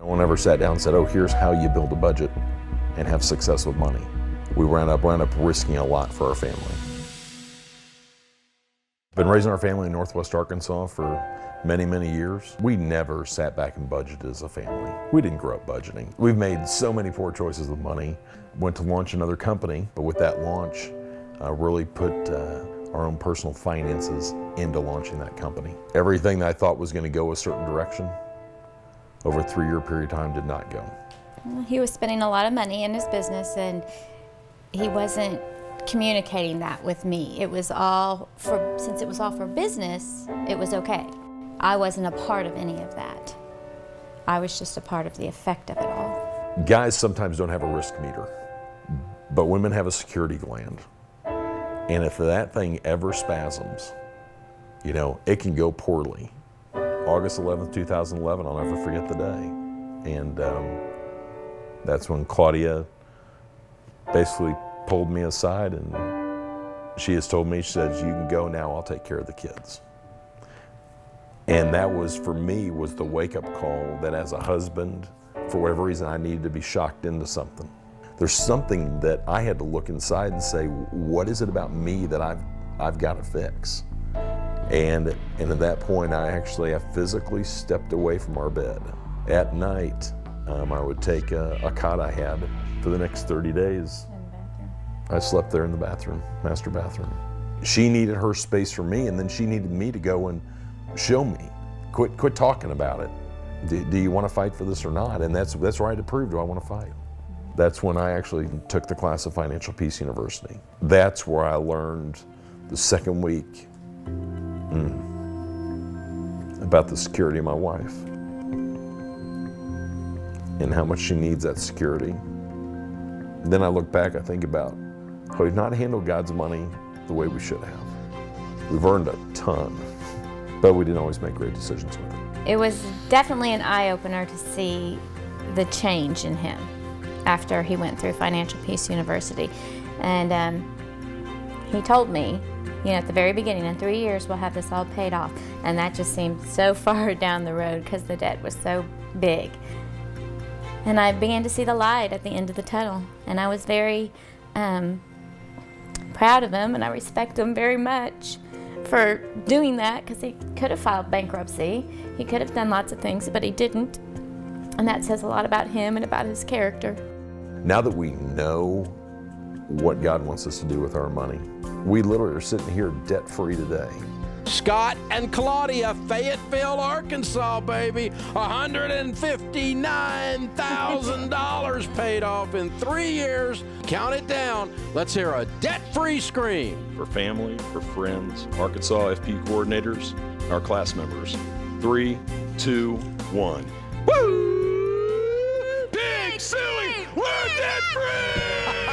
No one ever sat down and said, oh, here's how you build a budget and have success with money. We wound up risking a lot for our family. Been raising our family in Northwest Arkansas for many, many years. We never sat back and budgeted as a family. We didn't grow up budgeting. We've made so many poor choices with money. Went to launch another company, but with that launch, really put our own personal finances into launching that company. Everything that I thought was going to go a certain direction over a 3-year period of time did not go. He was spending a lot of money in his business, and he wasn't communicating that with me. It was all since it was all for business, it was okay. I wasn't a part of any of that. I was just a part of the effect of it all. Guys sometimes don't have a risk meter, but women have a security gland. And if that thing ever spasms, you know, it can go poorly. August 11th, 2011, I'll never forget the day. And that's when Claudia basically pulled me aside, and she has told me, she says, you can go now, I'll take care of the kids. And that was, for me, was the wake-up call that as a husband, for whatever reason, I needed to be shocked into something. There's something that I had to look inside and say, what is it about me that I've got to fix? And at that point, I physically stepped away from our bed. At night, I would take a cot I had for the next 30 days. In the bathroom. I slept there in the bathroom, master bathroom. She needed her space from me, and then she needed me to go and show me. Quit talking about it. Do you want to fight for this or not? And that's where I had to prove, do I want to fight? That's when I actually took the class at Financial Peace University. That's where I learned the second week about the security of my wife and how much she needs that security. Then I look back, I think about how we've not handled God's money the way we should have. We've earned a ton, but we didn't always make great decisions with it. It was definitely an eye-opener to see the change in him after he went through Financial Peace University. And he told me, you know, at the very beginning, in 3 years, we'll have this all paid off. And that just seemed so far down the road because the debt was so big. And I began to see the light at the end of the tunnel. And I was very proud of him, and I respect him very much for doing that, because he could have filed bankruptcy. He could have done lots of things, but he didn't. And that says a lot about him and about his character. Now that we know what God wants us to do with our money, we literally are sitting here debt-free today. Scott and Claudia, Fayetteville, Arkansas, baby. $159,000 paid off in 3 years. Count it down. Let's hear a debt-free scream. For family, for friends, Arkansas FP coordinators, our class members. 3, 2, 1. Woo! Big Suey, we're debt-free!